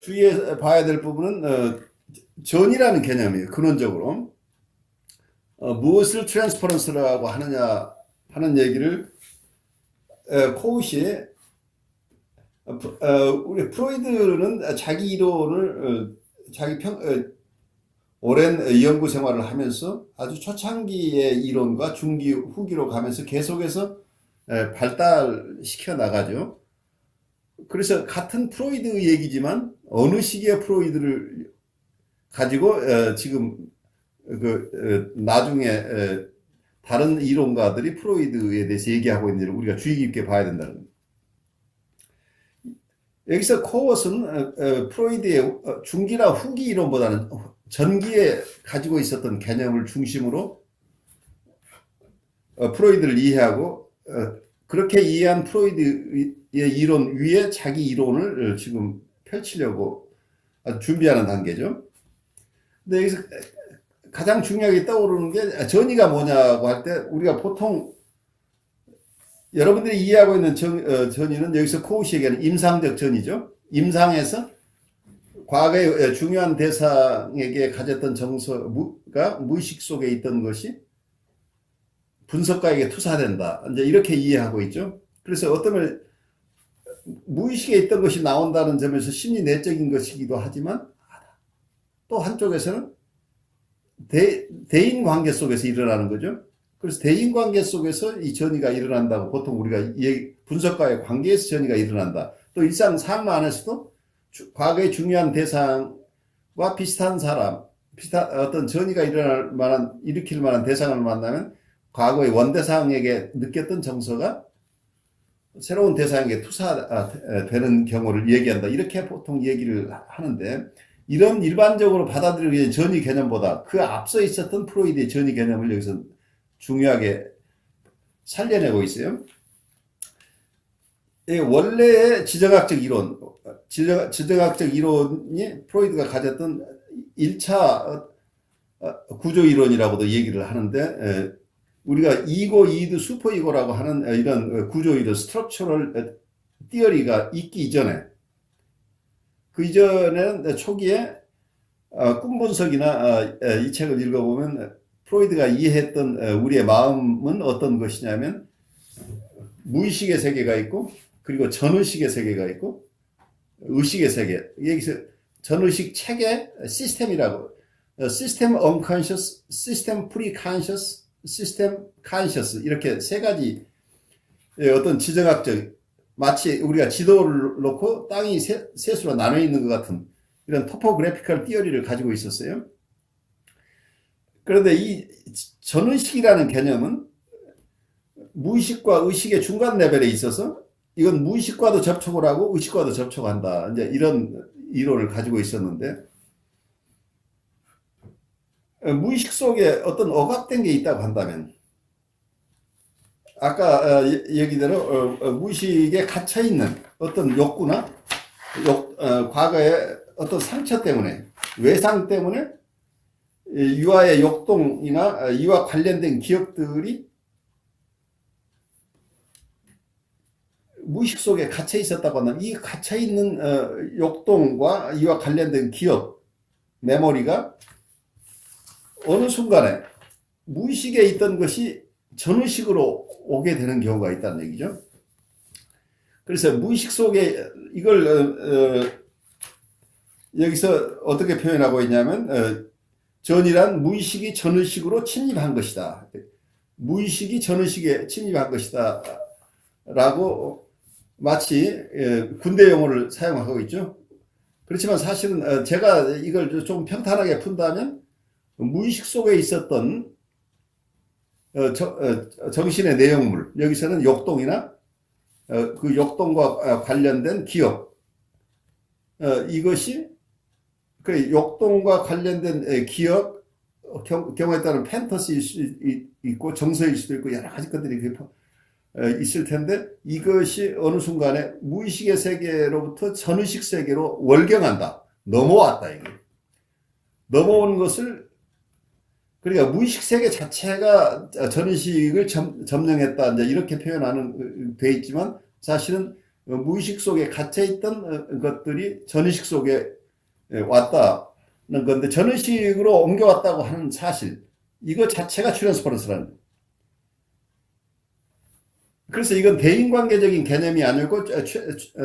주의해 봐야 될 부분은 전이라는 개념이에요. 근원적으로 무엇을 트랜스퍼런스라고 하느냐 하는 얘기를 코우시 우리 프로이드는 자기 이론을 오랜 연구 생활을 하면서 아주 초창기의 이론과 중기 후기로 가면서 계속해서 발달시켜 나가죠. 그래서 같은 프로이드 얘기지만 어느 시기의 프로이드를 가지고 지금 나중에 다른 이론가들이 프로이드에 대해서 얘기하고 있는지를 우리가 주의 깊게 봐야 된다는 겁니다. 여기서 코엇은 프로이드의 중기나 후기 이론보다는 전기에 가지고 있었던 개념을 중심으로 프로이드를 이해하고 그렇게 이해한 프로이드의 이론 위에 자기 이론을 지금 펼치려고 준비하는 단계죠. 근데 여기서 가장 중요하게 떠오르는 게 전이가 뭐냐고 할 때 우리가 보통 여러분들이 이해하고 있는 전이는 여기서 코우시 얘기하는 임상적 전이죠. 임상에서 과거의 중요한 대상에게 가졌던 정서가 무의식 속에 있던 것이 분석가에게 투사된다. 이제 이렇게 이해하고 있죠. 그래서 어떤 면 무의식에 있던 것이 나온다는 점에서 심리 내적인 것이기도 하지만 또 한쪽에서는 대인 관계 속에서 일어나는 거죠. 그래서 대인 관계 속에서 이 전이가 일어난다고 보통 우리가 분석가의 관계에서 전이가 일어난다. 또 일상 삶 안에서도 과거의 중요한 대상과 비슷한 사람, 어떤 전이가 일으킬 만한 대상을 만나면 과거의 원대상에게 느꼈던 정서가 새로운 대상에게 투사되는 경우를 얘기한다. 이렇게 보통 얘기를 하는데 이런 일반적으로 받아들이는 전이 개념보다 그 앞서 있었던 프로이드의 전이 개념을 여기서 중요하게 살려내고 있어요. 원래의 지정학적 이론이 프로이드가 가졌던 1차 구조 이론이라고도 얘기를 하는데 우리가 이고, 이드, 슈퍼 이고라고 하는 이런 구조 이론, 스트럭처럴 티어리가 있기 이전에 그 이전에는 초기에 꿈 분석이나 이 책을 읽어보면 프로이드가 이해했던 우리의 마음은 어떤 것이냐면 무의식의 세계가 있고 그리고 전의식의 세계가 있고 의식의 세계. 여기서 전의식 체계 시스템이라고 시스템 unconscious, 시스템 pre-conscious, 시스템 conscious 이렇게 세 가지 어떤 지정학적 마치 우리가 지도를 놓고 땅이 셋으로 나눠 있는 것 같은 이런 토포그래피컬 티어리를 가지고 있었어요. 그런데 이 전의식이라는 개념은 무의식과 의식의 중간 레벨에 있어서 이건 무의식과도 접촉을 하고 의식과도 접촉한다. 이제 이런 이론을 가지고 있었는데 무의식 속에 어떤 억압된 게 있다고 한다면 아까 얘기대로 무의식에 갇혀있는 어떤 욕구나 과거의 어떤 상처 때문에 외상 때문에 유아의 욕동이나 이와 관련된 기억들이 무의식 속에 갇혀 있었다고 한다면 이 갇혀 있는 욕동과 이와 관련된 기억, 메모리가 어느 순간에 무의식에 있던 것이 전의식으로 오게 되는 경우가 있다는 얘기죠. 그래서 무의식 속에 이걸 여기서 어떻게 표현하고 있냐면 전이란 무의식이 전의식으로 침입한 것이다. 무의식이 전의식에 침입한 것이다. 라고 마치 군대 용어를 사용하고 있죠. 그렇지만 사실은 제가 이걸 좀 평탄하게 푼다면 무의식 속에 있었던 정신의 내용물, 여기서는 욕동이나 그 욕동과 관련된 기억, 이것이 그 욕동과 관련된 기억, 경우에 따른 팬터시일 수 있고 정서일 수도 있고 여러 가지 것들이 있을 텐데 이것이 어느 순간에 무의식의 세계로부터 전의식 세계로 월경한다. 넘어왔다. 이게. 넘어오는 것을 그러니까 무의식 세계 자체가 전의식을 점령했다. 이제 이렇게 표현하는 돼 있지만 사실은 무의식 속에 갇혀있던 것들이 전의식 속에 왔다는 건데, 전의식으로 옮겨왔다고 하는 사실, 이거 자체가 트랜스퍼런스라는 거예요. 그래서 이건 대인관계적인 개념이 아니고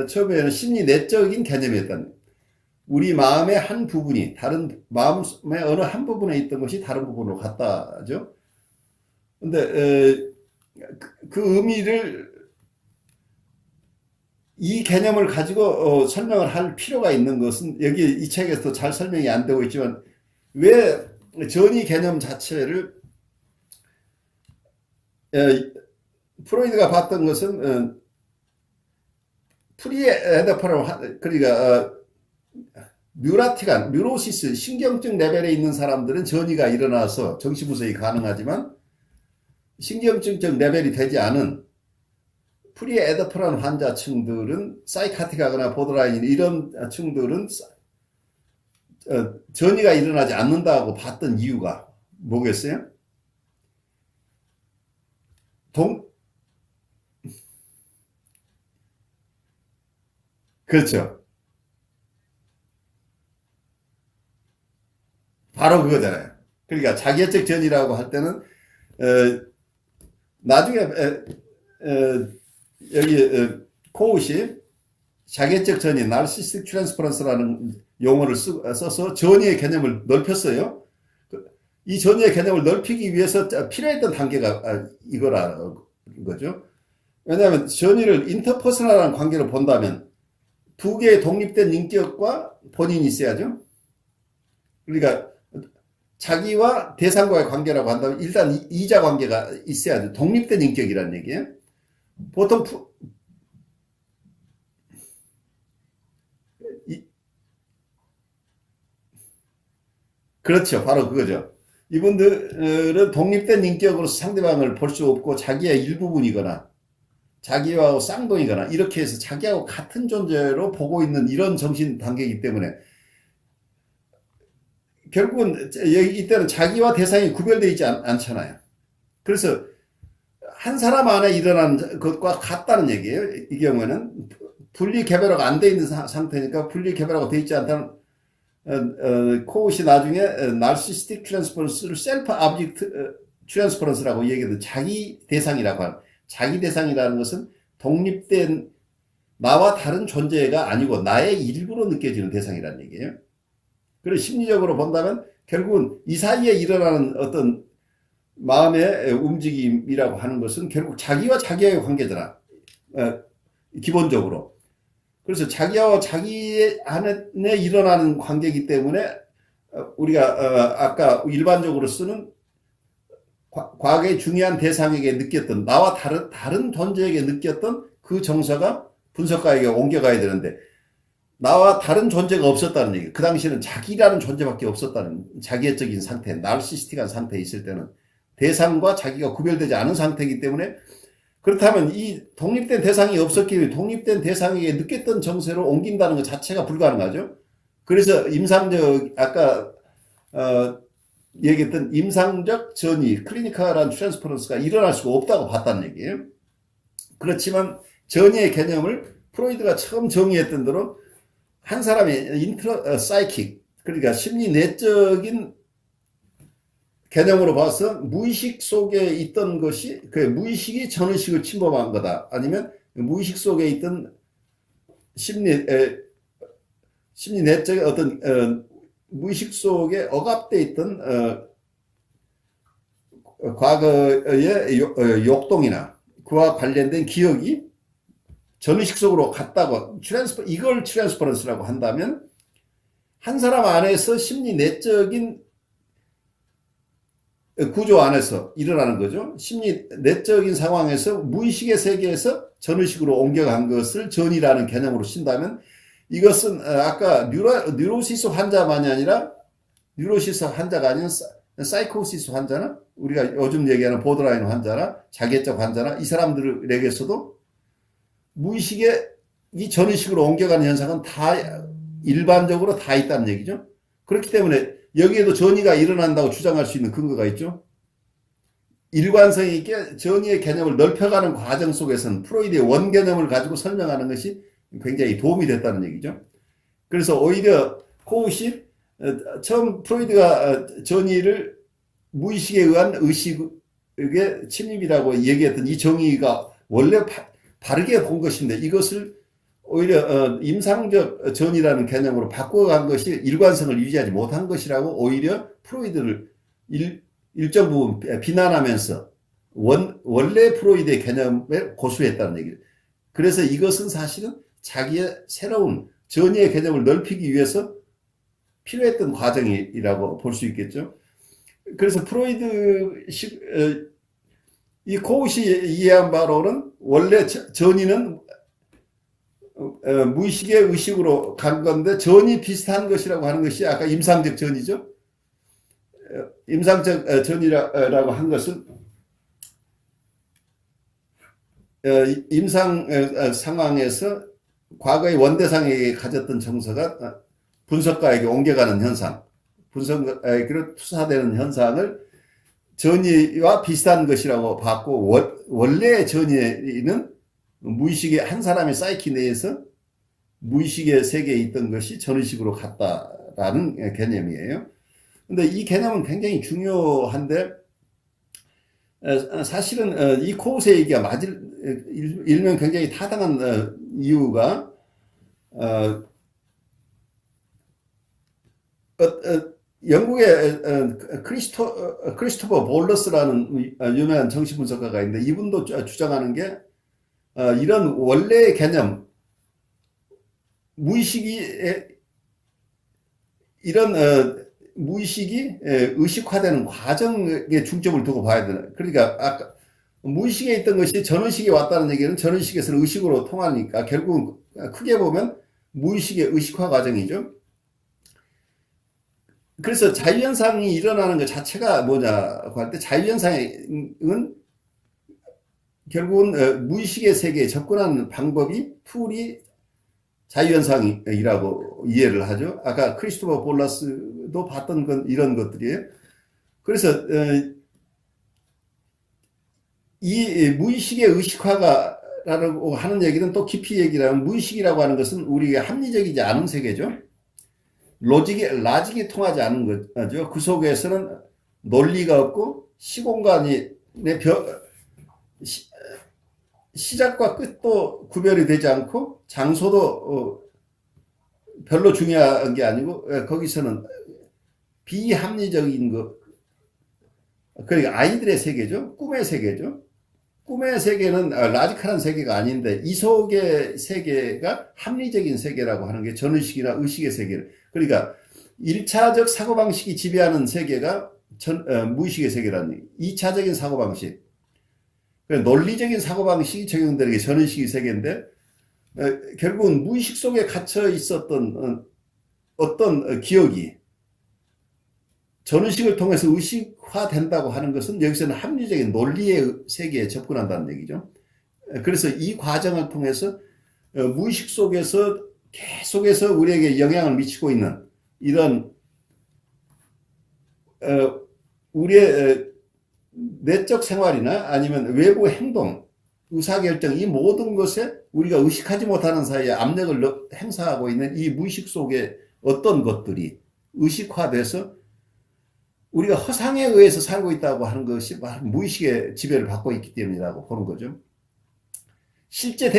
처음에는 심리 내적인 개념이었다는 거예요. 우리 마음의 한 부분이 다른 마음의 어느 한 부분에 있던 것이 다른 부분으로 갔다죠. 근데 그 의미를, 이 개념을 가지고 설명을 할 필요가 있는 것은 여기 이 책에서도 잘 설명이 안 되고 있지만, 왜 전이 개념 자체를 프로이드가 봤던 것은 프리에더퍼럼, 그러니까 뉴로시스, 신경증 레벨에 있는 사람들은 전이가 일어나서 정신분석이 가능하지만, 신경증적 레벨이 되지 않은 프리에더퍼런 환자층들은, 사이카틱하거나 보더라인 이런 층들은 전이가 일어나지 않는다고 봤던 이유가 뭐겠어요? 그렇죠. 바로 그거잖아요. 그러니까 자기애적 전이라고 할 때는 나중에 여기 코웃이 자기애적 전이 나르시스틱 트랜스퍼런스라는 용어를 써서 전이의 개념을 넓혔어요. 이 전이의 개념을 넓히기 위해서 필요했던 단계가 이거라는 거죠. 왜냐하면 전이를 인터퍼스널한 관계로 본다면 두 개의 독립된 인격과 본인이 있어야죠. 그러니까 자기와 대상과의 관계라고 한다면 일단 이자 관계가 있어야죠. 독립된 인격이라는 얘기예요. 보통 그렇죠. 바로 그거죠. 이분들은 독립된 인격으로서 상대방을 볼 수 없고 자기의 일부분이거나 자기와 쌍둥이거나 이렇게 해서 자기하고 같은 존재로 보고 있는 이런 정신 단계이기 때문에 결국은 이때는 자기와 대상이 구별되어 있지 않잖아요. 그래서 한 사람 안에 일어나는 것과 같다는 얘기예요. 이 경우에는 분리 개별화가 안 돼 있는 상태니까, 분리 개별화가 돼 있지 않다는 코웃이 나중에 나르시스틱 트랜스퍼런스를 셀프 아브젝트 트랜스퍼런스라고 얘기해도 자기 대상이라고 하는, 자기 대상이라는 것은 독립된 나와 다른 존재가 아니고 나의 일부로 느껴지는 대상이라는 얘기예요. 그리고 심리적으로 본다면 결국은 이 사이에 일어나는 어떤 마음의 움직임이라고 하는 것은 결국 자기와 자기와의 관계잖아. 기본적으로. 그래서 자기와 자기 안에 일어나는 관계이기 때문에 우리가 아까 일반적으로 쓰는 과거의 중요한 대상에게 느꼈던, 나와 다른 존재에게 느꼈던 그 정서가 분석가에게 옮겨가야 되는데, 나와 다른 존재가 없었다는 얘기. 그 당시에는 자기라는 존재밖에 없었다는, 자기애적인 상태, 나르시스틱한 상태에 있을 때는 대상과 자기가 구별되지 않은 상태이기 때문에, 그렇다면 이 독립된 대상이 없었기 때문에 독립된 대상에게 느꼈던 정서로 옮긴다는 것 자체가 불가능하죠. 그래서 임상적, 아까 얘기했던 임상적 전이, 클리니컬한 트랜스퍼런스가 일어날 수가 없다고 봤다는 얘기예요. 그렇지만 전이의 개념을 프로이드가 처음 정의했던 대로 한 사람의 사이킥, 그러니까 심리 내적인 개념으로 봐서 무의식 속에 있던 것이, 그 무의식이 전의식을 침범한 거다. 아니면 무의식 속에 있던 심리 내적인 어떤 무의식 속에 억압되어 있던 과거의 욕동이나 그와 관련된 기억이 전의식 속으로 갔다고, 이걸 트랜스퍼런스라고 한다면 한 사람 안에서 심리 내적인 구조 안에서 일어나는 거죠. 심리 내적인 상황에서 무의식의 세계에서 전의식으로 옮겨간 것을 전이라는 개념으로 쓴다면, 이것은 아까 뉴로시스 환자만이 아니라, 뉴로시스 환자가 아닌 사이코시스 환자나 우리가 요즘 얘기하는 보더라인 환자나 자기애적 환자나 이 사람들에게서도 무의식의 이 전의식으로 옮겨가는 현상은 다 일반적으로 다 있다는 얘기죠. 그렇기 때문에 여기에도 전이가 일어난다고 주장할 수 있는 근거가 있죠. 일관성 있게 전이의 개념을 넓혀가는 과정 속에서는 프로이드의 원개념을 가지고 설명하는 것이 굉장히 도움이 됐다는 얘기죠. 그래서 오히려 코웃이 처음 프로이드가 전이를 무의식에 의한 의식의 침입이라고 얘기했던 이 정의가 원래 바르게 본 것인데 이것을 오히려 임상적 전이라는 개념으로 바꿔간 것이 일관성을 유지하지 못한 것이라고 오히려 프로이드를 일정 부분 비난하면서 원래 프로이드의 개념에 고수했다는 얘기죠. 그래서 이것은 사실은 자기의 새로운 전이의 개념을 넓히기 위해서 필요했던 과정이라고 볼 수 있겠죠. 그래서 프로이드식 이 코웃이 이해한 바로는 원래 전이는 무의식의 의식으로 간 건데 전이 비슷한 것이라고 하는 것이 아까 임상적 전이죠. 임상적 전이라고 한 것은 임상 상황에서 과거의 원대상에게 가졌던 정서가 분석가에게 옮겨가는 현상, 분석가에게로 투사되는 현상을 전이와 비슷한 것이라고 봤고 원래 전이는 무의식의 한 사람의 사이키 내에서 무의식의 세계에 있던 것이 전의식으로 갔다라는 개념이에요. 근데 이 개념은 굉장히 중요한데 사실은 이 코웃의 얘기가 일면 굉장히 타당한 이유가 영국의 크리스토퍼 볼러스라는 유명한 정신분석가가 있는데 이분도 주장하는 게 이런 원래의 개념, 무의식이 의식화되는 과정에 중점을 두고 봐야 되는. 그러니까 아까 무의식에 있던 것이 전의식에 왔다는 얘기는 전의식에서 의식으로 통하니까 결국은 크게 보면 무의식의 의식화 과정이죠. 그래서 자유현상이 일어나는 것 자체가 뭐냐고 할 때 자유현상은 결국은 무의식의 세계에 접근하는 방법이 툴이 자유현상이라고 이해를 하죠. 아까 크리스토퍼 볼러스도 봤던 건 이런 것들이에요. 그래서 이 무의식의 의식화라고 하는 얘기는 또 깊이 얘기를 하면 무의식이라고 하는 것은 우리가 합리적이지 않은 세계죠. 라직이 통하지 않은 거죠. 그 속에서는 논리가 없고 시공간이 시작과 끝도 구별이 되지 않고 장소도 별로 중요한 게 아니고 거기서는 비합리적인 것, 그러니까 아이들의 세계죠. 꿈의 세계죠. 꿈의 세계는 라지컬한 세계가 아닌데 이 속의 세계가 합리적인 세계라고 하는 게 전의식이나 의식의 세계를, 그러니까 1차적 사고방식이 지배하는 세계가 무의식의 세계라는 얘기. 2차적인 사고방식, 논리적인 사고방식이 적용되는 게 전의식의 세계인데 결국은 무의식 속에 갇혀 있었던 어떤 기억이 전의식을 통해서 의식화된다고 하는 것은 여기서는 합리적인 논리의 세계에 접근한다는 얘기죠. 그래서 이 과정을 통해서 무의식 속에서 계속해서 우리에게 영향을 미치고 있는 이런 우리의 내적 생활이나 아니면 외부 행동, 의사결정, 이 모든 것에 우리가 의식하지 못하는 사이에 압력을 행사하고 있는 이 무의식 속에 어떤 것들이 의식화돼서 우리가 허상에 의해서 살고 있다고 하는 것이 무의식의 지배를 받고 있기 때문이라고 보는 거죠. 실제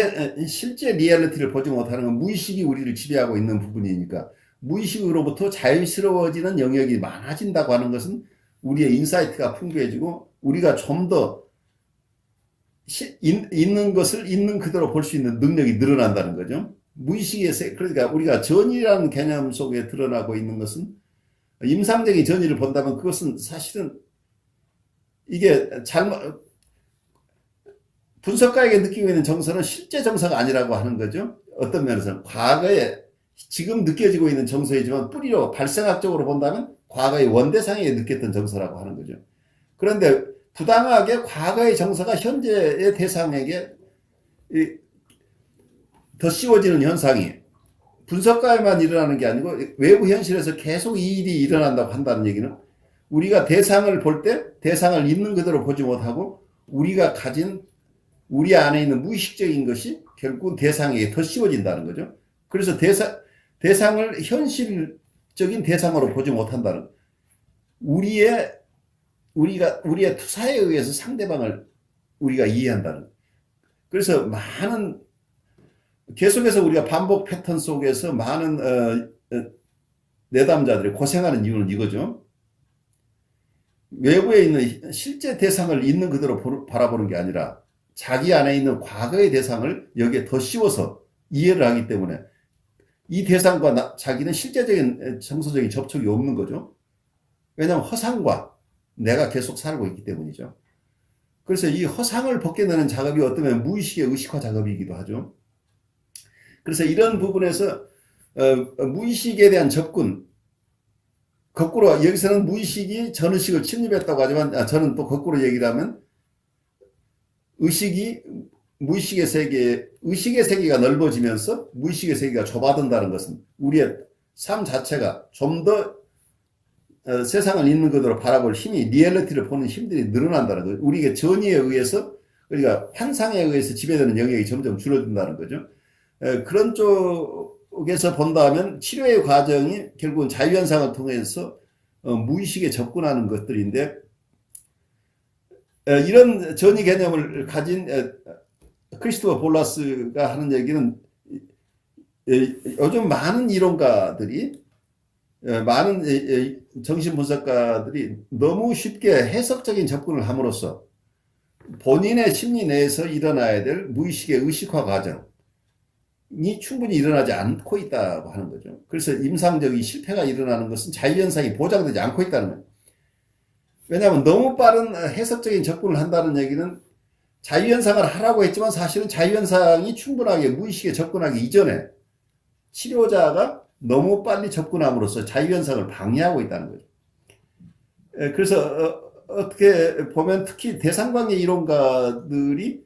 리얼리티를 보지 못하는 건 무의식이 우리를 지배하고 있는 부분이니까 무의식으로부터 자유스러워지는 영역이 많아진다고 하는 것은 우리의 인사이트가 풍부해지고 우리가 좀 더 있는 것을 있는 그대로 볼 수 있는 능력이 늘어난다는 거죠. 무의식의 그러니까 우리가 전이라는 개념 속에 드러나고 있는 것은 임상적인 전이를 본다면 그것은 사실은 이게 분석가에게 느끼고 있는 정서는 실제 정서가 아니라고 하는 거죠. 어떤 면에서는 과거에 지금 느껴지고 있는 정서이지만 뿌리로 발생학적으로 본다면 과거의 원대상에 느꼈던 정서라고 하는 거죠. 그런데 부당하게 과거의 정서가 현재의 대상에게 더 씌워지는 현상이 분석가에만 일어나는 게 아니고 외부 현실에서 계속 이 일이 일어난다고 한다는 얘기는 우리가 대상을 볼 때 대상을 있는 그대로 보지 못하고 우리가 가진 우리 안에 있는 무의식적인 것이 결국 대상에게 더 씌워진다는 거죠. 그래서 대상을 현실적인 대상으로 보지 못한다는, 우리의 투사에 의해서 상대방을 우리가 이해한다는. 그래서 계속해서 우리가 반복 패턴 속에서 많은 내담자들이 고생하는 이유는 이거죠. 외부에 있는 실제 대상을 있는 그대로 바라보는 게 아니라 자기 안에 있는 과거의 대상을 여기에 더 씌워서 이해를 하기 때문에 이 대상과 자기는 실제적인 정서적인 접촉이 없는 거죠. 왜냐하면 허상과 내가 계속 살고 있기 때문이죠. 그래서 이 허상을 벗겨내는 작업이 어쩌면 무의식의 의식화 작업이기도 하죠. 그래서 이런 부분에서 무의식에 대한 접근, 거꾸로 여기서는 무의식이 전의식을 침입했다고 하지만 저는 또 거꾸로 얘기를 하면 의식의 세계가 넓어지면서 무의식의 세계가 좁아든다는 것은 우리의 삶 자체가 좀 더 세상을 있는 그대로 바라볼 힘이, 리얼리티를 보는 힘들이 늘어난다는 거죠. 우리가 전의에 의해서, 그러니까 환상에 의해서 지배되는 영역이 점점 줄어든다는 거죠. 그런 쪽에서 본다면 치료의 과정이 결국은 자유현상을 통해서 무의식에 접근하는 것들인데, 이런 전의 개념을 가진 크리스토퍼 볼라스가 하는 얘기는 요즘 많은 이론가들이, 많은 정신분석가들이 너무 쉽게 해석적인 접근을 함으로써 본인의 심리 내에서 일어나야 될 무의식의 의식화 과정이 충분히 일어나지 않고 있다고 하는 거죠. 그래서 임상적인 실패가 일어나는 것은 자유현상이 보장되지 않고 있다는 거예요. 왜냐하면 너무 빠른 해석적인 접근을 한다는 얘기는 자유현상을 하라고 했지만 사실은 자유현상이 충분하게 무의식에 접근하기 이전에 치료자가 너무 빨리 접근함으로써 자유현상을 방해하고 있다는 거죠. 그래서 어떻게 보면 특히 대상관계 이론가들이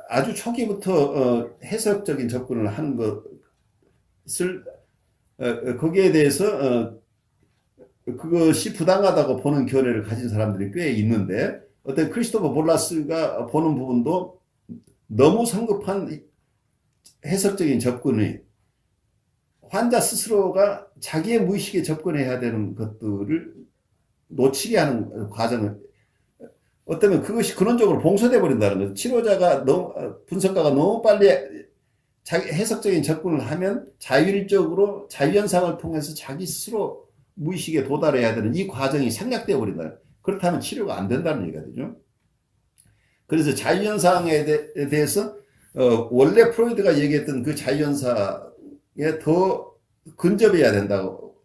아주 초기부터 해석적인 접근을 하는 것을, 거기에 대해서 그것이 부당하다고 보는 견해를 가진 사람들이 꽤 있는데, 어떤 크리스토퍼 볼라스가 보는 부분도 너무 성급한 해석적인 접근이 환자 스스로가 자기의 무의식에 접근해야 되는 것들을 놓치게 하는 과정을, 어쩌면 그것이 근원적으로 봉쇄돼 버린다는 거죠. 치료자가 분석가가 너무 빨리 자기 해석적인 접근을 하면 자율적으로 자유현상을 통해서 자기 스스로 무의식에 도달해야 되는 이 과정이 생략되어 버린다. 그렇다면 치료가 안 된다는 얘기가 되죠. 그래서 자유현상에 대해서 원래 프로이드가 얘기했던 그 자유현상에 더 근접해야 된다고,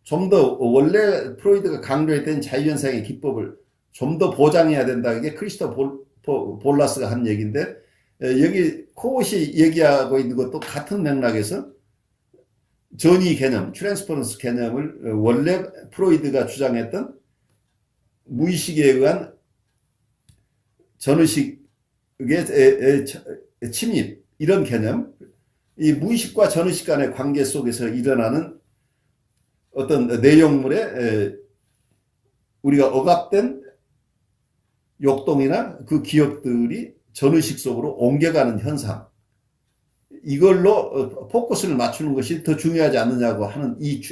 좀 더 원래 프로이드가 강조했던 자유현상의 기법을 좀 더 보장해야 된다. 이게 크리스토퍼 볼라스가 한 얘기인데, 여기 코옷이 얘기하고 있는 것도 같은 맥락에서 전이 개념, 트랜스퍼런스 개념을 원래 프로이드가 주장했던 무의식에 의한 전의식의 침입, 이런 개념, 이 무의식과 전의식 간의 관계 속에서 일어나는 어떤 내용물에 우리가 억압된 욕동이나 그 기억들이 전의식 속으로 옮겨가는 현상, 이걸로 포커스를 맞추는 것이 더 중요하지 않느냐고 하는 이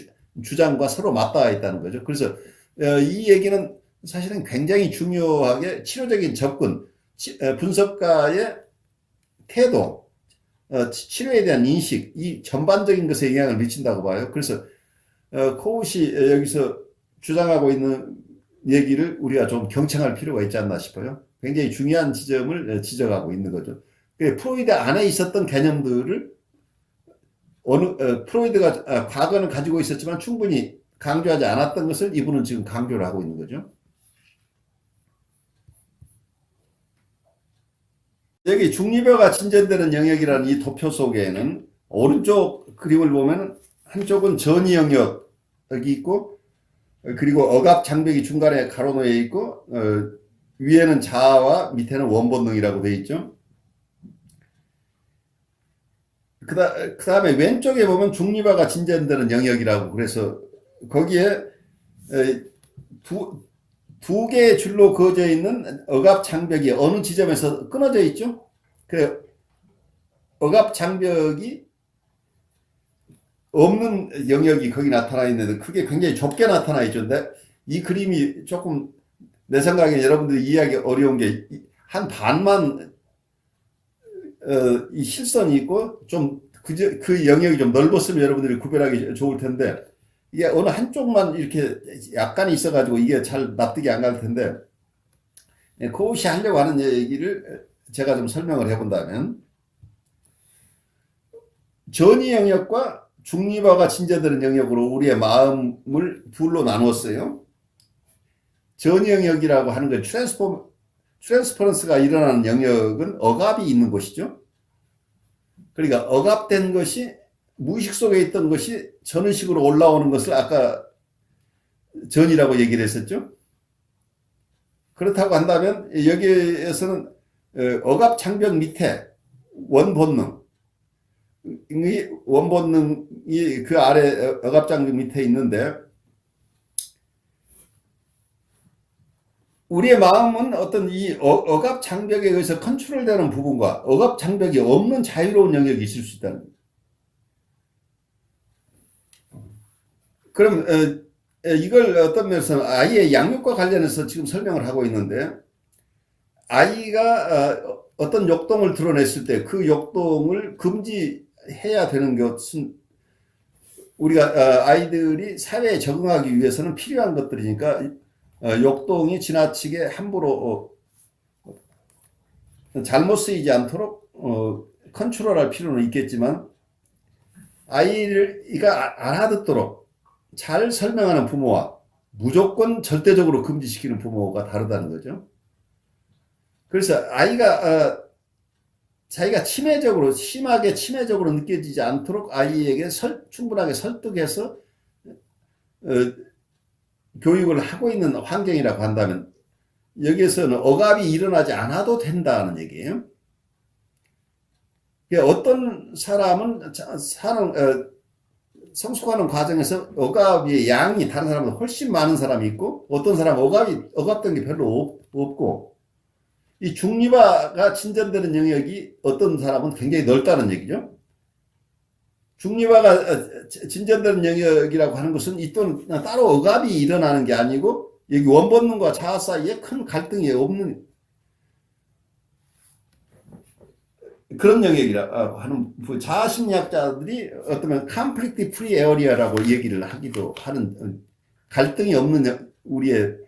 주장과 서로 맞닿아 있다는 거죠. 그래서 이 얘기는 사실은 굉장히 중요하게 치료적인 접근, 분석가의 태도, 치료에 대한 인식, 이 전반적인 것에 영향을 미친다고 봐요. 그래서 코웃이 여기서 주장하고 있는 얘기를 우리가 좀 경청할 필요가 있지 않나 싶어요. 굉장히 중요한 지점을 지적하고 있는 거죠. 프로이드 안에 있었던 개념들을 프로이드가 과거는 가지고 있었지만 충분히 강조하지 않았던 것을 이분은 지금 강조를 하고 있는 거죠. 여기 중립여가 진전되는 영역이라는 이 도표 속에는 오른쪽 그림을 보면 한쪽은 전이 영역이 있고, 그리고 억압 장벽이 중간에 가로놓여 있고, 위에는 자아와 밑에는 원본능이라고 되어 있죠. 그 다음에 왼쪽에 보면 중립화가 진전되는 영역이라고, 그래서 거기에 두 개의 줄로 그어져 있는 억압 장벽이 어느 지점에서 끊어져 있죠. 그 억압 장벽이 없는 영역이 거기 나타나 있는데 그게 굉장히 좁게 나타나 있죠. 근데 이 그림이 조금 내 생각에 여러분들이 이해하기 어려운 게 한 반만 이 실선이 있고 좀 그 영역이 좀 넓었으면 여러분들이 구별하기 좋을 텐데 이게 어느 한쪽만 이렇게 약간 있어가지고 이게 잘 납득이 안 갈 텐데 그것이 하려고 하는 얘기를 제가 좀 설명을 해본다면 전이 영역과 중립화가 진전되는 영역으로 우리의 마음을 둘로 나누었어요. 전이 영역이라고 하는 건 트랜스퍼런스가 일어나는 영역은 억압이 있는 곳이죠. 그러니까 억압된 것이 무의식 속에 있던 것이 전의식으로 올라오는 것을 아까 전이라고 얘기를 했었죠. 그렇다고 한다면 여기에서는 억압 장벽 밑에 원본능이 그 아래 억압 장벽 밑에 있는데 우리의 마음은 어떤 이 억압 장벽에 의해서 컨트롤되는 부분과 억압 장벽이 없는 자유로운 영역이 있을 수 있다는 거예요. 그럼 이걸 어떤 면에서 아이의 양육과 관련해서 지금 설명을 하고 있는데 아이가 어떤 욕동을 드러냈을 때 그 욕동을 금지해야 되는 것은 우리가 아이들이 사회에 적응하기 위해서는 필요한 것들이니까 욕동이 지나치게 함부로 잘못 쓰이지 않도록 컨트롤할 필요는 있겠지만 아이가 알아듣도록 잘 설명하는 부모와 무조건 절대적으로 금지시키는 부모가 다르다는 거죠. 그래서 아이가 자기가 심하게 치매적으로 느껴지지 않도록 아이에게 충분하게 설득해서 교육을 하고 있는 환경이라고 한다면 여기에서는 억압이 일어나지 않아도 된다는 얘기예요. 어떤 사람은 성숙하는 과정에서 억압의 양이 다른 사람보다 훨씬 많은 사람이 있고 어떤 사람은 억압된 게 별로 없고 이 중립화가 진전되는 영역이 어떤 사람은 굉장히 넓다는 얘기죠. 중립화가 진전되는 영역이라고 하는 것은 이 또는 따로 억압이 일어나는 게 아니고 여기 원본능과 자아 사이에 큰 갈등이 없는 그런 영역이라고 하는 자아 심리학자들이 어쩌면 conflict free area라고 얘기를 하기도 하는 갈등이 없는 우리의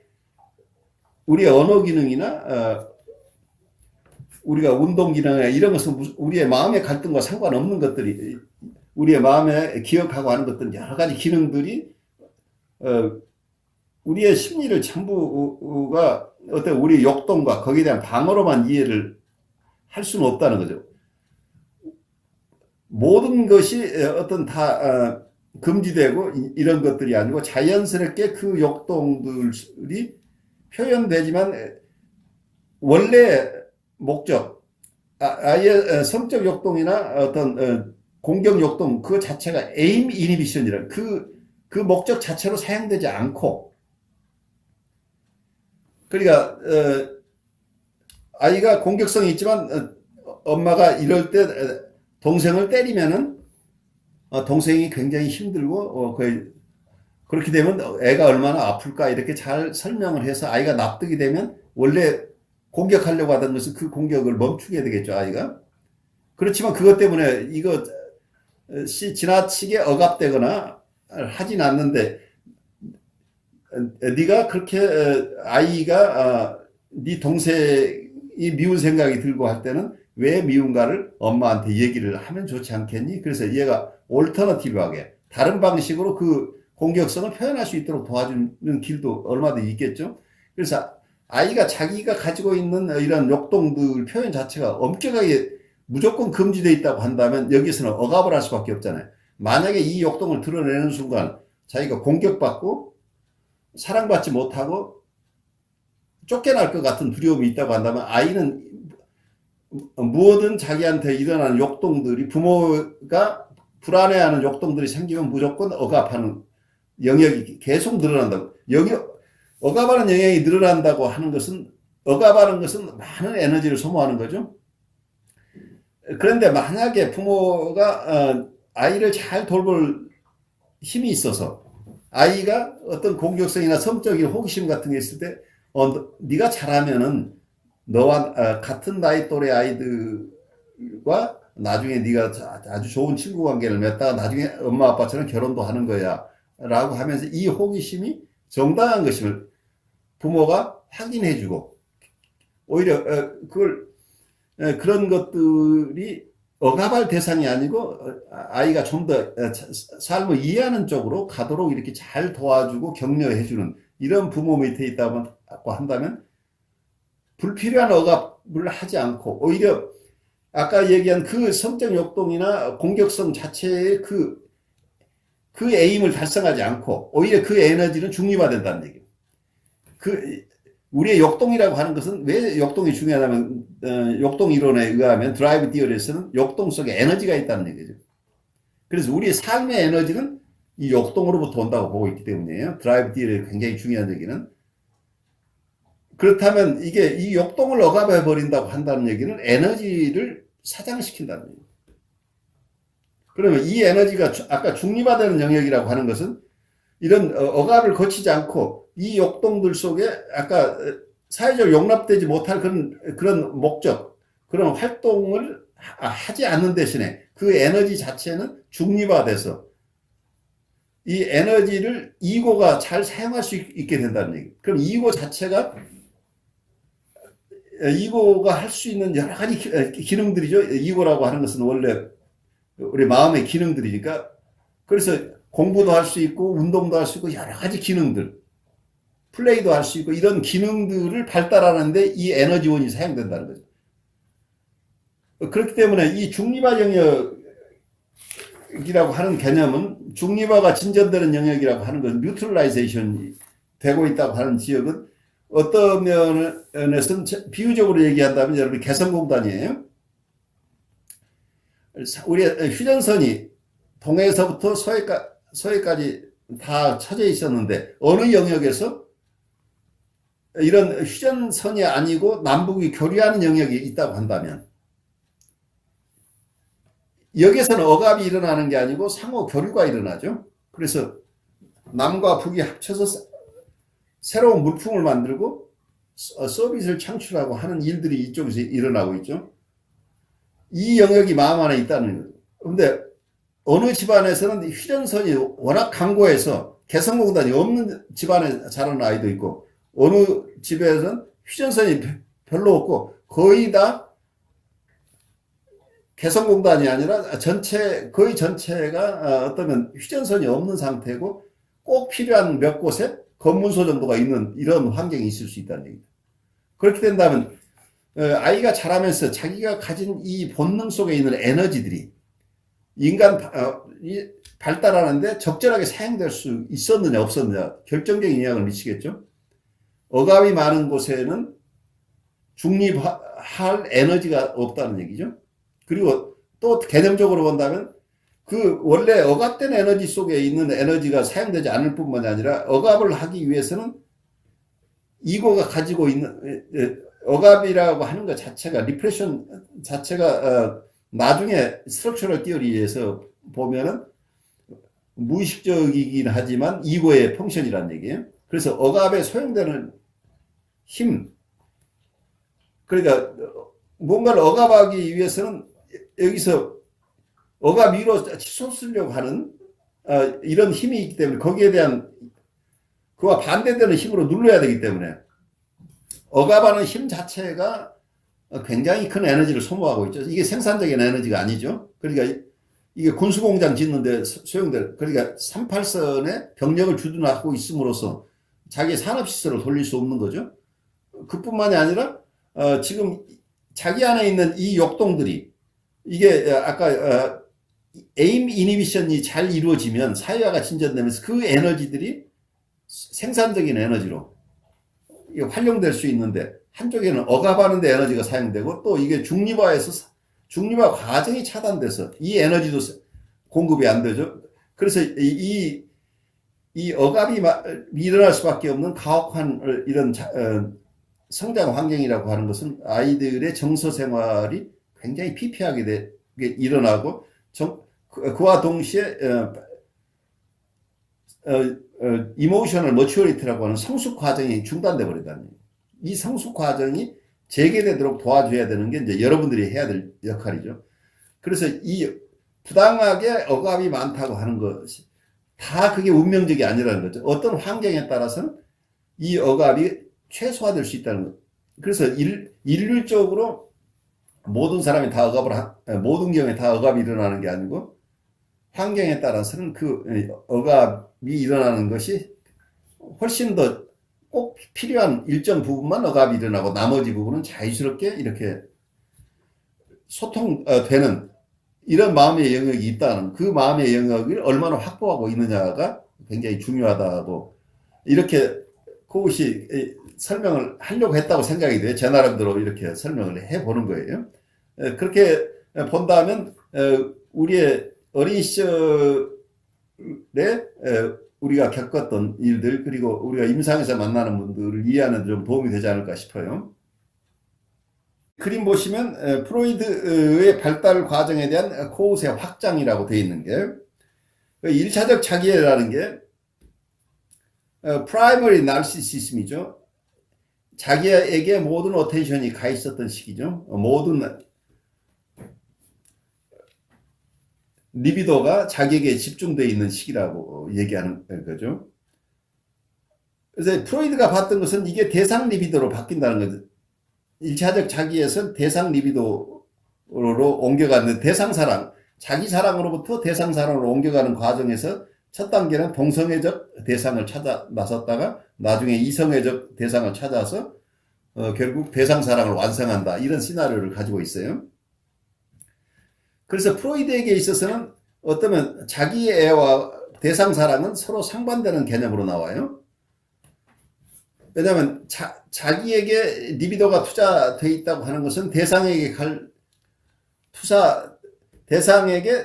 언어 기능이나 우리가 운동 기능이나 이런 것은 우리의 마음의 갈등과 상관없는 것들이 우리의 마음에 기억하고 하는 것들은 여러 가지 기능들이 우리의 심리를 전부가 어떤 우리의 욕동과 거기에 대한 방어로만 이해를 할 수는 없다는 거죠. 모든 것이 어떤 다 금지되고 이런 것들이 아니고 자연스럽게 그 욕동들이 표현되지만 원래 목적, 아예 성적 욕동이나 어떤 공격 욕동 그 자체가 에임 이니비션이라는 그 목적 자체로 사용되지 않고 그러니까 아이가 공격성이 있지만 엄마가 이럴 때 동생을 때리면은 동생이 굉장히 힘들고 그렇게 되면 애가 얼마나 아플까 이렇게 잘 설명을 해서 아이가 납득이 되면 원래 공격하려고 하던 것은 그 공격을 멈추게 되겠죠, 아이가. 그렇지만 그것 때문에 이것이 지나치게 억압되거나 하진 않는데 네가 그렇게 아이가 네 동생이 미운 생각이 들고 할 때는 왜 미운가를 엄마한테 얘기를 하면 좋지 않겠니? 그래서 얘가 올터너티브하게 다른 방식으로 그 공격성을 표현할 수 있도록 도와주는 길도 얼마든지 있겠죠. 그래서 아이가 자기가 가지고 있는 이런 욕동들 표현 자체가 엄격하게 무조건 금지되어 있다고 한다면 여기서는 억압을 할 수밖에 없잖아요. 만약에 이 욕동을 드러내는 순간 자기가 공격받고 사랑받지 못하고 쫓겨날 것 같은 두려움이 있다고 한다면 아이는 무엇든 자기한테 일어나는 욕동들이 부모가 불안해하는 욕동들이 생기면 무조건 억압하는 영역이 계속 늘어난다고. 억압하는 영향이 늘어난다고 하는 것은, 억압하는 것은 많은 에너지를 소모하는 거죠. 그런데 만약에 부모가 아이를 잘 돌볼 힘이 있어서 아이가 어떤 공격성이나 성적인 호기심 같은 게 있을 때 네가 잘하면은 너와 같은 나이 또래 아이들과 나중에 네가 아주 좋은 친구 관계를 맺다가 나중에 엄마 아빠처럼 결혼도 하는 거야 라고 하면서 이 호기심이 정당한 것임을 부모가 확인해주고 오히려 그런 것들이 억압할 대상이 아니고 아이가 좀 더 삶을 이해하는 쪽으로 가도록 이렇게 잘 도와주고 격려해주는 이런 부모 밑에 있다고 한다면 불필요한 억압을 하지 않고 오히려 아까 얘기한 그 성적 욕동이나 공격성 자체의 그 에임을 달성하지 않고 오히려 그 에너지는 중립화된다는 얘기예요. 우리의 역동이라고 하는 것은 왜 역동이 중요하냐면 역동 이론에 의하면 드라이브 디어리에서는 역동 속에 에너지가 있다는 얘기죠. 그래서 우리의 삶의 에너지는 이 역동으로부터 온다고 보고 있기 때문이에요. 드라이브 디어리의 굉장히 중요한 얘기는. 그렇다면 이게 이 역동을 억압해 버린다고 한다는 얘기는 에너지를 사장시킨다는 얘기예요. 그러면 이 에너지가 아까 중립화되는 영역이라고 하는 것은 이런 억압을 거치지 않고 이 역동들 속에 아까 사회적으로 용납되지 못할 그런 목적, 그런 활동을 하지 않는 대신에 그 에너지 자체는 중립화돼서 이 에너지를 이고가 잘 사용할 수 있게 된다는 얘기. 그럼 이고 자체가 이고가 할 수 있는 여러 가지 기능들이죠. 이고라고 하는 것은 원래 우리 마음의 기능들이니까 그래서 공부도 할 수 있고 운동도 할 수 있고 여러 가지 기능들 플레이도 할 수 있고 이런 기능들을 발달하는데 이 에너지원이 사용된다는 거죠. 그렇기 때문에 이 중립화 영역이라고 하는 개념은 중립화가 진전되는 영역이라고 하는 것은 뉴트럴라이제이션이 되고 있다고 하는 지역은 어떤 면에서는 비유적으로 얘기한다면 여러분 개성공단이에요. 우리 휴전선이 동해에서부터 서해까지 다 쳐져 있었는데 어느 영역에서 이런 휴전선이 아니고 남북이 교류하는 영역이 있다고 한다면 여기에서는 억압이 일어나는 게 아니고 상호 교류가 일어나죠. 그래서 남과 북이 합쳐서 새로운 물품을 만들고 서비스를 창출하고 하는 일들이 이쪽에서 일어나고 있죠. 이 영역이 마음 안에 있다는 거죠. 그런데 어느 집안에서는 휴전선이 워낙 강고해서 개성공단이 없는 집안에 자라는 아이도 있고 어느 집에서는 휴전선이 별로 없고 거의 다 개성공단이 아니라 거의 전체가 어떠면 휴전선이 없는 상태고 꼭 필요한 몇 곳에 검문소 정도가 있는 이런 환경이 있을 수 있다는 얘기입니다. 그렇게 된다면 아이가 자라면서 자기가 가진 이 본능 속에 있는 에너지들이 인간 발달하는데 적절하게 사용될 수 있었느냐 없었느냐 결정적인 영향을 미치겠죠. 억압이 많은 곳에는 중립할 에너지가 없다는 얘기죠. 그리고 또 개념적으로 본다면 그 원래 억압된 에너지 속에 있는 에너지가 사용되지 않을 뿐만 아니라 억압을 하기 위해서는 이고가 가지고 있는 억압이라고 하는 것 자체가 리프레션 자체가 나중에 스트럭처럴 티어리에서 보면은 무의식적이긴 하지만 이고의 펑션이라는 얘기예요. 그래서 억압에 소용되는 힘, 그러니까 뭔가를 억압하기 위해서는 여기서 억압 위로 치솟으려고 하는 이런 힘이 있기 때문에 거기에 대한 그와 반대되는 힘으로 눌러야 되기 때문에 억압하는 힘 자체가 굉장히 큰 에너지를 소모하고 있죠. 이게 생산적인 에너지가 아니죠. 그러니까 이게 군수공장 짓는데 소용될, 그러니까 38선에 병력을 주둔하고 있음으로써 자기 산업시설을 돌릴 수 없는 거죠. 그뿐만이 아니라 지금 자기 안에 있는 이 역동들이 이게 아까 에임 이니비션이 잘 이루어지면 사회화가 진전되면서 그 에너지들이 생산적인 에너지로 활용될 수 있는데 한쪽에는 억압하는 데 에너지가 사용되고 또 이게 중립화해서 중립화 과정이 차단돼서 이 에너지도 공급이 안 되죠. 그래서 이 이 억압이 일어날 수밖에 없는 가혹한 이런 성장 환경이라고 하는 것은 아이들의 정서 생활이 굉장히 피폐하게 일어나고 그와 동시에 이모셔널 머추어리티라고 하는 성숙 과정이 중단돼 버린다는 거예요. 이 성숙 과정이 재개되도록 도와줘야 되는 게 이제 여러분들이 해야 될 역할이죠. 그래서 이 부당하게 억압이 많다고 하는 것이 다 그게 운명적이 아니라는 거죠. 어떤 환경에 따라서는 이 억압이 최소화될 수 있다는 것. 그래서 일률적으로 모든 사람이 다 모든 경우에 다 억압이 일어나는 게 아니고 환경에 따라서는 그 억압이 일어나는 것이 훨씬 더 꼭 필요한 일정 부분만 억압이 일어나고 나머지 부분은 자유스럽게 이렇게 소통되는 이런 마음의 영역이 있다는 그 마음의 영역을 얼마나 확보하고 있느냐가 굉장히 중요하다고 이렇게 그것이 설명을 하려고 했다고 생각이 돼요. 제 나름대로 이렇게 설명을 해보는 거예요. 그렇게 본다면 우리의 어린 시절에 우리가 겪었던 일들 그리고 우리가 임상에서 만나는 분들을 이해하는 데 좀 도움이 되지 않을까 싶어요. 그림 보시면 프로이드의 발달 과정에 대한 코웃의 확장이라고 되어 있는 게 1차적 자기애라는 게 프라이머리 나르시시즘이죠. 자기에게 모든 어텐션이 가 있었던 시기죠. 모든 리비도가 자기에게 집중되어 있는 시기라고 얘기하는 거죠. 그래서 프로이드가 봤던 것은 이게 대상 리비도로 바뀐다는 거죠. 1차적 자기에서 대상 리비도로 옮겨가는 대상사랑, 자기 사랑으로부터 대상사랑으로 옮겨가는 과정에서 첫 단계는 동성애적 대상을 찾아 나섰다가 나중에 이성애적 대상을 찾아서 결국 대상사랑을 완성한다. 이런 시나리오를 가지고 있어요. 그래서 프로이드에게 있어서는 어쩌면 자기애와 대상사랑은 서로 상반되는 개념으로 나와요. 왜냐하면 자기에게 리비도가 투자되어 있다고 하는 것은 대상에게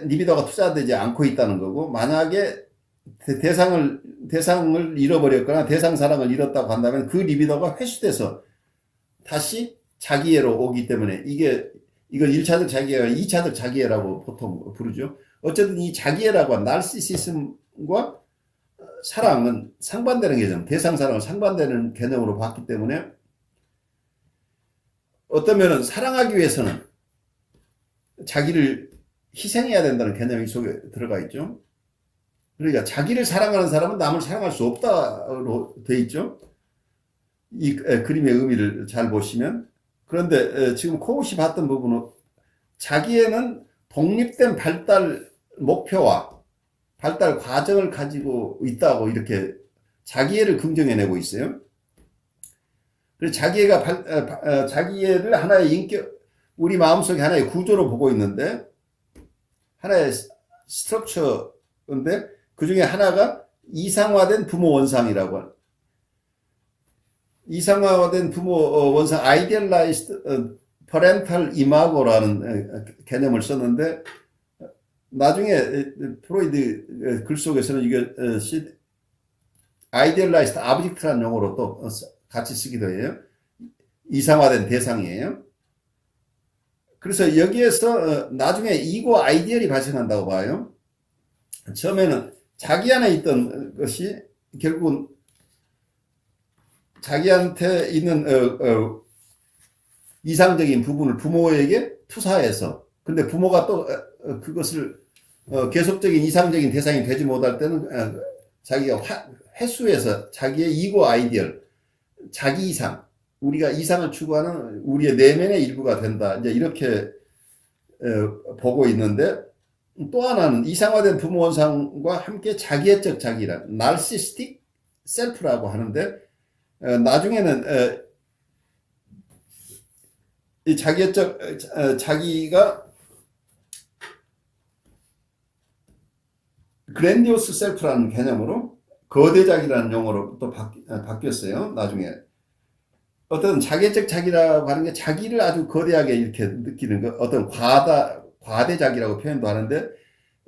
리비도가 투자되지 않고 있다는 거고, 만약에 대상을 잃어버렸거나 대상사랑을 잃었다고 한다면 그 리비도가 회수돼서 다시 자기애로 오기 때문에 이걸 1차적 자기애와 2차적 자기애라고 보통 부르죠. 어쨌든 이 자기애라고 한 나르시시즘과 사랑은 상반되는 개념, 대상사랑을 상반되는 개념으로 봤기 때문에 어떤 면은 사랑하기 위해서는 자기를 희생해야 된다는 개념이 속에 들어가 있죠. 그러니까 자기를 사랑하는 사람은 남을 사랑할 수 없다로 돼 있죠. 이 그림의 의미를 잘 보시면. 그런데 지금 코웃이 봤던 부분은 자기에는 독립된 발달 목표와 발달 과정을 가지고 있다고 이렇게 자기애를 긍정해내고 있어요. 그래서 자기애를 하나의 우리 마음속에 하나의 구조로 보고 있는데, 하나의 스트럭처인데, 그 중에 하나가 이상화된 부모 원상이라고 하는, 이상화된 부모 원상, 아이디얼라이스드 parental imago라는 개념을 썼는데, 나중에 프로이드 글 속에서는 이게 아이디얼라이스드 아브젝트라는 용어로 또 같이 쓰기도 해요. 이상화된 대상이에요. 그래서 여기에서 나중에 이고 아이디얼이 발생한다고 봐요. 처음에는 자기 안에 있던 것이 결국은 자기한테 있는 이상적인 부분을 부모에게 투사해서, 근데 부모가 또 그것을 계속적인 이상적인 대상이 되지 못할 때는 자기가 회수해서 자기의 이고 아이디얼, 자기 이상, 우리가 이상을 추구하는 우리의 내면의 일부가 된다. 이제 이렇게 보고 있는데, 또 하나는 이상화된 부모 원상과 함께 자기애적 자기란 나르시스틱 셀프라고 하는데, 나중에는 이 자기애적 자기가 그랜디오스 셀프라는 개념으로 거대자기라는 용어로 또 바뀌었어요. 나중에 어떤 자기적 자기라고 하는 게 자기를 아주 거대하게 이렇게 느끼는 거, 어떤 과대자기라고 표현도 하는데,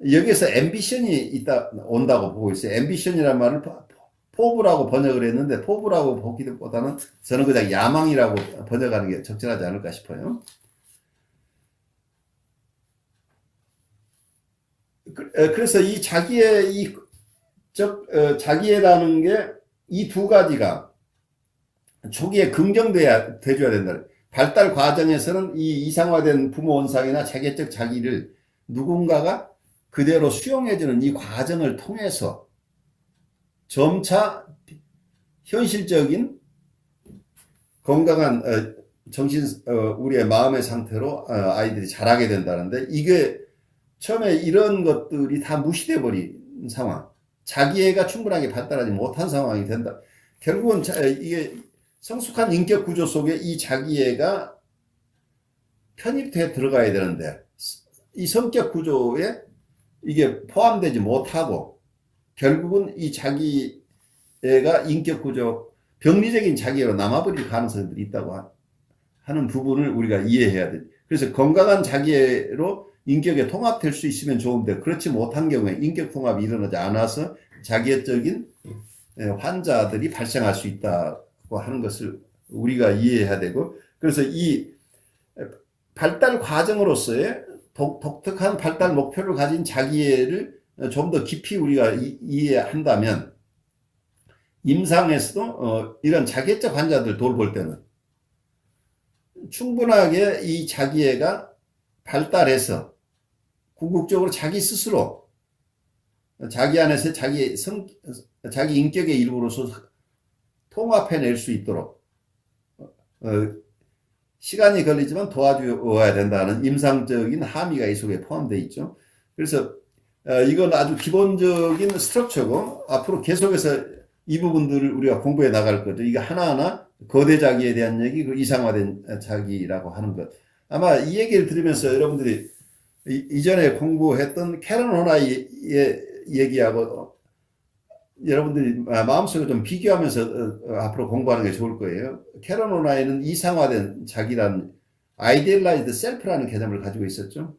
여기에서 앰비션이 온다고 보고 있어요. 앰비션이라는 말을 포부라고 번역을 했는데, 포부라고 보기보다는 저는 그냥 야망이라고 번역하는 게 적절하지 않을까 싶어요. 그래서 이 자기애라는 게 이 두 가지가 초기에 긍정돼야 돼줘야 된다. 발달 과정에서는 이 이상화된 부모 원상이나 자기적 자기를 누군가가 그대로 수용해주는 이 과정을 통해서 점차 현실적인 건강한 우리의 마음의 상태로 아이들이 자라게 된다는데, 이게 처음에 이런 것들이 다 무시돼 버린 상황, 자기애가 충분하게 발달하지 못한 상황이 된다. 결국은 이게 성숙한 인격 구조 속에 이 자기애가 편입돼 들어가야 되는데, 이 성격 구조에 이게 포함되지 못하고 결국은 이 자기애가 인격 구조, 병리적인 자기애로 남아버릴 가능성들이 있다고 하는 부분을 우리가 이해해야 돼. 그래서 건강한 자기애로 인격에 통합될 수 있으면 좋은데, 그렇지 못한 경우에 인격 통합이 일어나지 않아서 자기애적인 환자들이 발생할 수 있다고 하는 것을 우리가 이해해야 되고, 그래서 이 발달 과정으로서의 독특한 발달 목표를 가진 자기애를 좀 더 깊이 우리가 이해한다면, 임상에서도 이런 자기애적 환자들 돌볼 때는 충분하게 이 자기애가 발달해서 궁극적으로 자기 스스로 자기 안에서 자기 인격의 일부로서 통합해낼 수 있도록 시간이 걸리지만 도와주어야 된다는 임상적인 함의가 이 속에 포함되어 있죠. 그래서 이건 아주 기본적인 스트럭처고, 앞으로 계속해서 이 부분들을 우리가 공부해 나갈 거죠. 이게 하나하나 거대 자기에 대한 얘기, 그 이상화된 자기라고 하는 것. 아마 이 얘기를 들으면서 여러분들이 이전에 공부했던 캐런 호나이의 얘기하고 여러분들이 마음속에 좀 비교하면서 앞으로 공부하는 게 좋을 거예요. 캐런 호나이는 이상화된 자기라는 아이디얼라이즈드 셀프라는 개념을 가지고 있었죠.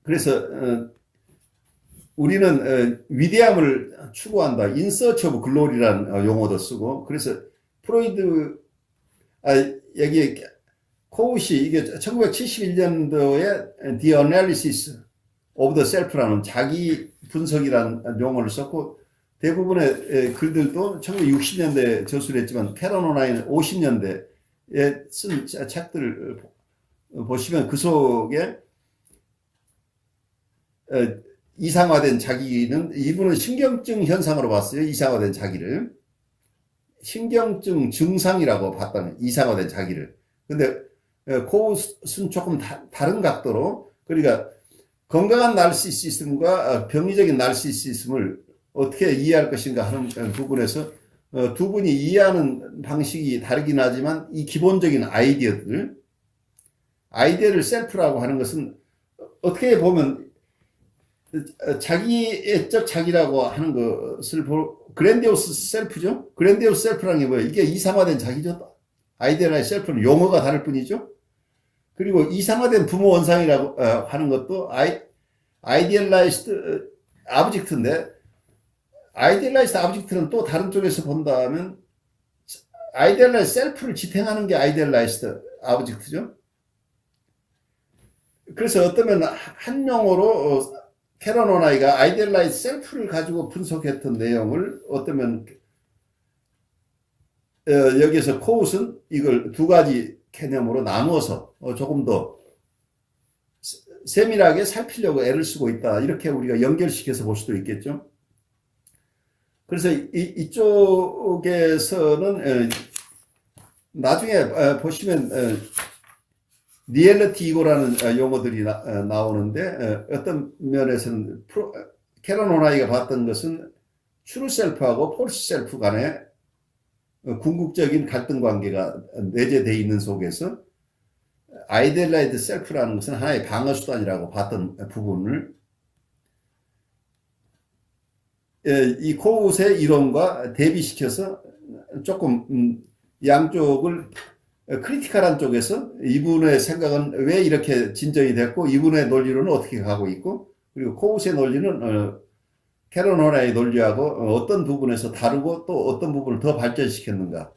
그래서 우리는 위대함을 추구한다, in search of glory라는 용어도 쓰고, 그래서 프로이드 여기 코웃이 이게 1971년도에 The Analysis of the Self라는 자기 분석이라는 용어를 썼고, 대부분의 글들도 1960년대에 저술을 했지만 캐런 호나이는 50년대에 쓴 책들을 보시면 그 속에 이상화된 자기는, 이분은 신경증 현상으로 봤어요. 이상화된 자기를 신경증 증상이라고 봤다는 이상화된 자기를. 근데 코웃은 조금 다른 각도로, 그러니까 건강한 나르시시즘과 병리적인 나르시시즘을 어떻게 이해할 것인가 하는 부분에서 두 분이 이해하는 방식이 다르긴 하지만, 이 기본적인 아이디어를 셀프라고 하는 것은 어떻게 보면 자기애적 자기라고 하는 것을 그랜디오스 셀프죠. 그랜디오스 셀프라는 게 뭐예요? 이게 이상화된 자기죠. 아이디얼라이즈 셀프는 용어가 다를 뿐이죠. 그리고 이상화된 부모 원상이라고 하는 것도 아이디얼라이즈드 아브젝트인데, 아이디얼라이즈드 아브젝트는 또 다른 쪽에서 본다면 아이디얼라이즈드 셀프를 지탱하는 게 아이디얼라이즈드 아브젝트죠. 그래서 어쩌면 한 용어로 캐런 호나이가 아이디얼라이즈 셀프를 가지고 분석했던 내용을 어쩌면 여기서 코웃은 이걸 두 가지 개념으로 나누어서 조금 더 세밀하게 살피려고 애를 쓰고 있다, 이렇게 우리가 연결시켜서 볼 수도 있겠죠. 그래서 이쪽에서는 나중에 보시면 리얼리티 이고라는 용어들이 나오는데, 어떤 면에서는 캐런 호나이가 봤던 것은 트루 셀프하고 폴스 셀프 간의 궁극적인 갈등 관계가 내재되어 있는 속에서 아이디얼라이즈드 셀프라는 것은 하나의 방어 수단이라고 봤던 부분을 이 코웃의 이론과 대비시켜서 조금 양쪽을 크리티컬한 쪽에서 이분의 생각은 왜 이렇게 진전이 됐고 이분의 논리로는 어떻게 가고 있고 그리고 코우스의 논리는 캐런 호나의 논리하고 어떤 부분에서 다르고 또 어떤 부분을 더 발전시켰는가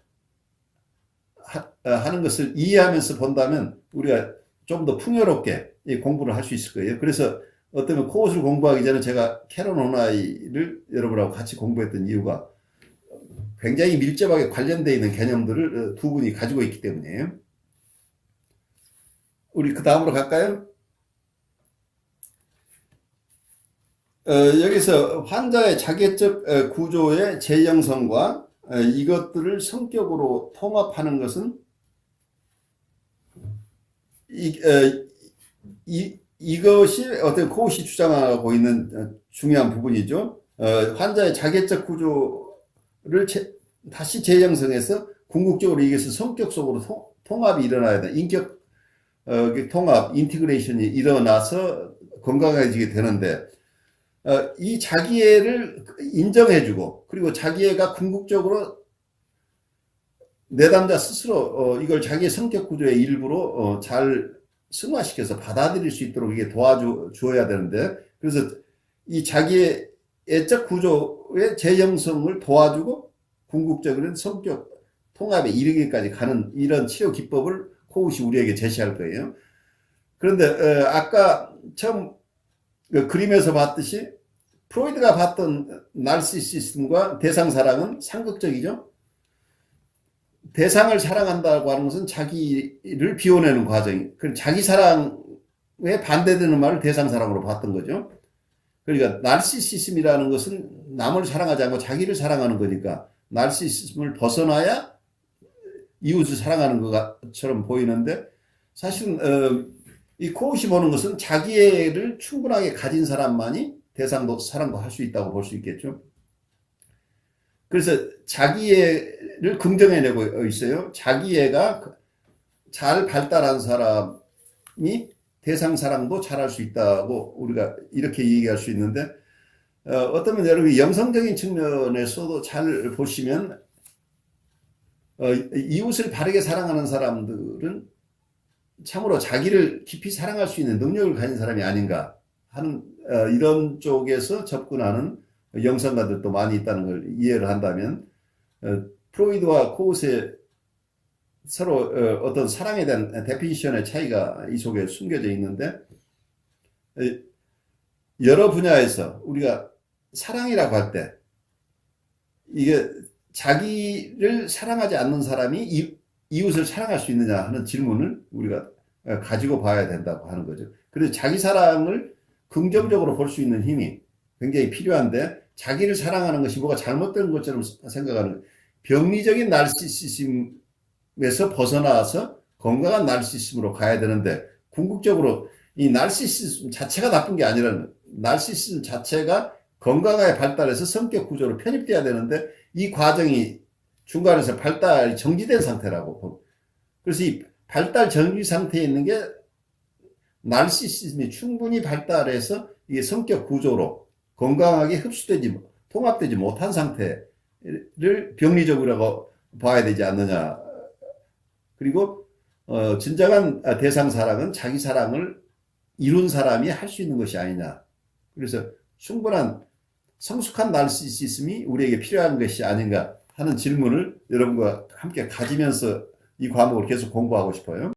하는 것을 이해하면서 본다면 우리가 좀 더 풍요롭게 공부를 할 수 있을 거예요. 그래서 어쩌면 코우스를 공부하기 전에 제가 캐런 호나이를 여러분하고 같이 공부했던 이유가 굉장히 밀접하게 관련되어 있는 개념들을 두 분이 가지고 있기 때문이에요. 우리 그 다음으로 갈까요? 여기서 환자의 자기적 구조의 재형성과 이것들을 성격으로 통합하는 것은 이것이 어떤 코우시 주장하고 있는 중요한 부분이죠. 환자의 자기적 구조를 다시 재형성해서 궁극적으로 이것을 성격 속으로 통합이 일어나야 돼. 인격 통합, 인티그레이션이 일어나서 건강해지게 되는데 이 자기애를 인정해주고 그리고 자기애가 궁극적으로 내담자 스스로 이걸 자기의 성격 구조의 일부로 잘 승화시켜서 받아들일 수 있도록 이게 도와줘야 되는데 그래서 이 자기의 애적 구조의 재형성을 도와주고 궁극적인 성격 통합에 이르기까지 가는 이런 치료 기법을 코우시 우리에게 제시할 거예요. 그런데 아까 처음 그림에서 봤듯이 프로이드가 봤던 나르시시즘과 대상 사랑은 상극적이죠. 대상을 사랑한다고 하는 것은 자기를 비워내는 과정이. 자기 사랑에 반대되는 말을 대상 사랑으로 봤던 거죠. 그러니까 나르시시즘이라는 것은 남을 사랑하지 않고 자기를 사랑하는 거니까 나르시시즘을 벗어나야 이웃을 사랑하는 것처럼 보이는데 사실은 이 코우시 보는 것은 자기애를 충분하게 가진 사람만이 대상도 사랑도 할 수 있다고 볼 수 있겠죠. 그래서 자기애를 긍정해내고 있어요. 자기애가 잘 발달한 사람이 대상 사랑도 잘할 수 있다고 우리가 이렇게 얘기할 수 있는데 어쩌면 여러분이 영성적인 측면에서도 잘 보시면 이웃을 바르게 사랑하는 사람들은 참으로 자기를 깊이 사랑할 수 있는 능력을 가진 사람이 아닌가 하는 이런 쪽에서 접근하는 영성가들도 많이 있다는 걸 이해를 한다면 프로이드와 코우스의 서로 어떤 사랑에 대한 데피니션의 차이가 이 속에 숨겨져 있는데 여러 분야에서 우리가 사랑이라고 할 때 이게 자기를 사랑하지 않는 사람이 이웃을 사랑할 수 있느냐 하는 질문을 우리가 가지고 봐야 된다고 하는 거죠. 그래서 자기 사랑을 긍정적으로 볼 수 있는 힘이 굉장히 필요한데 자기를 사랑하는 것이 뭐가 잘못된 것처럼 생각하는 병리적인 나르시시즘에서 벗어나서 건강한 나르시시즘으로 가야 되는데 궁극적으로 이 나르시시즘 자체가 나쁜 게 아니라 나르시시즘 자체가 건강하게 발달해서 성격 구조로 편입돼야 되는데 이 과정이 중간에서 발달이 정지된 상태라고. 그래서 이 발달 정지 상태에 있는 게 나르시시즘이 충분히 발달해서 이게 성격 구조로 건강하게 흡수되지 통합되지 못한 상태를 병리적이라고 봐야 되지 않느냐. 그리고 진정한 대상 사랑은 자기 사랑을 이룬 사람이 할 수 있는 것이 아니냐. 그래서 충분한 성숙한 나르시시즘이 우리에게 필요한 것이 아닌가 하는 질문을 여러분과 함께 가지면서 이 과목을 계속 공부하고 싶어요.